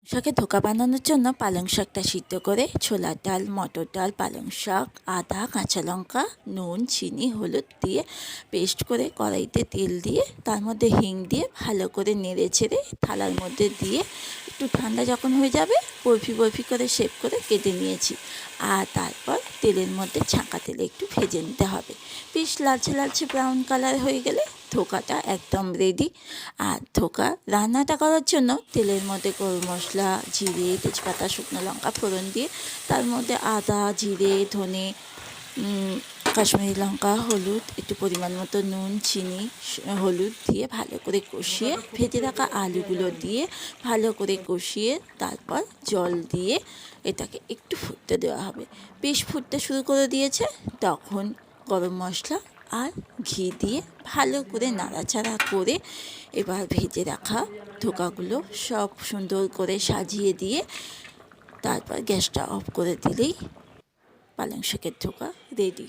শাকের ধোকা বানানোর জন্য পালং শাকটা সিদ্ধ করে ছোলার ডাল, মটর ডাল, পালং শাক, আদা, কাঁচা লঙ্কা, নুন, চিনি, হলুদ দিয়ে পেস্ট করে কড়াইতে তেল দিয়ে তার মধ্যে হিং দিয়ে ভালো করে নেড়ে ছেড়ে থালার মধ্যে দিয়ে একটু ঠান্ডা যখন হয়ে যাবে বরফি বরফি করে শেপ করে কেটে নিয়েছি। আর তারপর তেলের মধ্যে ছাঁকা তেলে একটু ভেজে নিতে হবে। বেশ লালচে লালচে ব্রাউন কালার হয়ে গেলে ধোকাটা একদম রেডি। আর ধোকা রান্নাটা করার জন্য তেলের মধ্যে গরম মশলা, জিরে, তেজপাতা, শুকনো লঙ্কা ফোড়ন দিয়ে তার মধ্যে আদা, জিরে, ধনে, কাশ্মীরি লঙ্কা, হলুদ, একটু পরিমাণ মতো নুন, চিনি, হলুদ দিয়ে ভালো করে কষিয়ে ভেজে রাখা আলুগুলো দিয়ে ভালো করে কষিয়ে তারপর জল দিয়ে এটাকে একটু ফুটতে দেওয়া হবে। বেশ ফুটতে শুরু করে দিয়েছে, তখন গরম মশলা আর ঘি দিয়ে ভালো করে নাড়াচাড়া করে এবার ভেজে রাখা ধোকাগুলো সব সুন্দর করে সাজিয়ে দিয়ে তারপর গ্যাসটা অফ করে দিলেই পালং শাকের ধোকা রেডি।